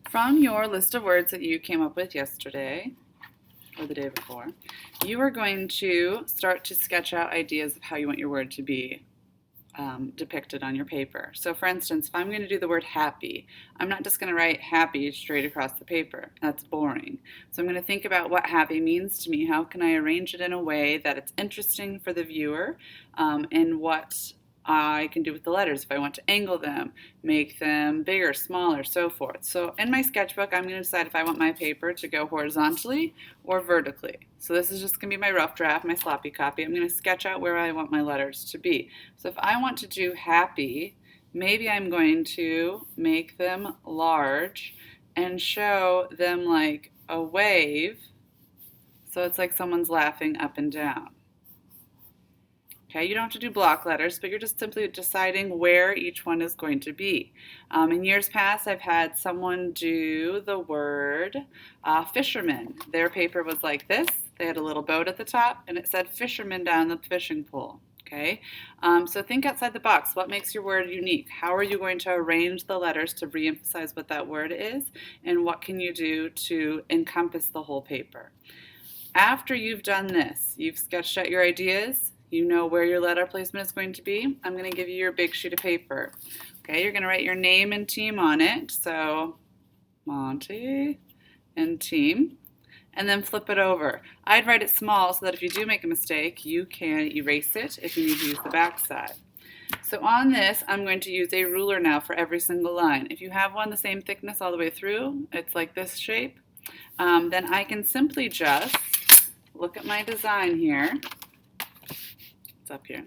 From your list of words that you came up with yesterday or the day before, you are going to start to sketch out ideas of how you want your word to be depicted on your paper. So for instance, if I'm going to do the word happy, I'm not just going to write happy straight across the paper. That's boring. So I'm going to think about what happy means to me. How can I arrange it in a way that it's interesting for the viewer, and what I can do with the letters if I want to angle them, make them bigger, smaller, so forth. So in my sketchbook, I'm going to decide if I want my paper to go horizontally or vertically. So this is just going to be my rough draft, my sloppy copy. I'm going to sketch out where I want my letters to be. So if I want to do happy, maybe I'm going to make them large and show them like a wave. So it's like someone's laughing up and down. Okay, you don't have to do block letters, but you're just simply deciding where each one is going to be. In years past, I've had someone do the word fisherman. Their paper was like this. They had a little boat at the top, and it said fisherman down the fishing pool. Okay, so think outside the box. What makes your word unique? How are you going to arrange the letters to reemphasize what that word is? And what can you do to encompass the whole paper? After you've done this, you've sketched out your ideas, you know where your letter placement is going to be. I'm going to give you your big sheet of paper. Okay, you're going to write your name and team on it. So, Monty and team. And then flip it over. I'd write it small so that if you do make a mistake, you can erase it if you need to use the back side. So on this, I'm going to use a ruler now for every single line. If you have one the same thickness all the way through, it's like this shape, then I can simply just look at my design here. It's up here.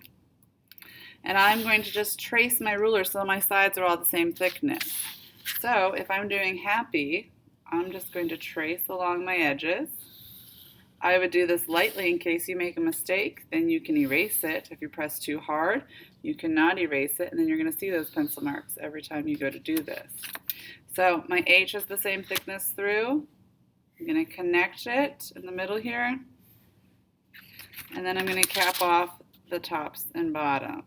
And I'm going to just trace my ruler so my sides are all the same thickness. So if I'm doing happy, I'm just going to trace along my edges. I would do this lightly in case you make a mistake, then you can erase it. If you press too hard, you cannot erase it, and then you're going to see those pencil marks every time you go to do this. So my H is the same thickness through. I'm going to connect it in the middle here, and then I'm going to cap off the tops and bottoms.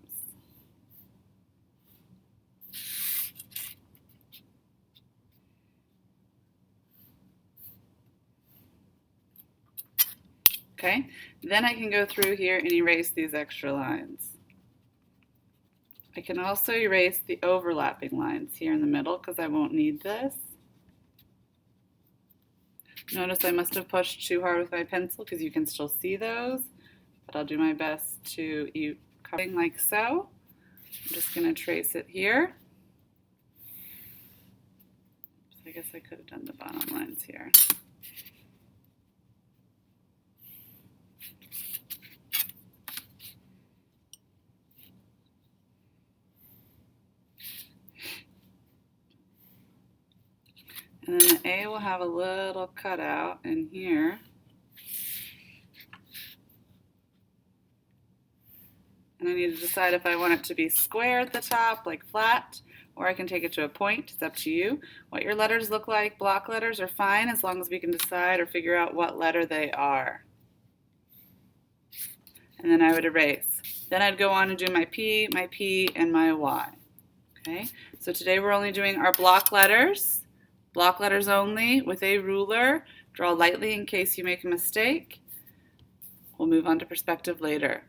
Okay, then I can go through here and erase these extra lines. I can also erase the overlapping lines here in the middle because I won't need this. Notice I must have pushed too hard with my pencil because you can still see those, but I'll do my best to cover like so. I'm just going to trace it here. So I guess I could have done the bottom lines here. And then the A will have a little cutout in here. And I need to decide if I want it to be square at the top, like flat, or I can take it to a point. It's up to you. What your letters look like, block letters are fine as long as we can decide or figure out what letter they are. And then I would erase. Then I'd go on and do my P, and my Y. Okay, so today we're only doing our block letters only with a ruler. Draw lightly in case you make a mistake. We'll move on to perspective later.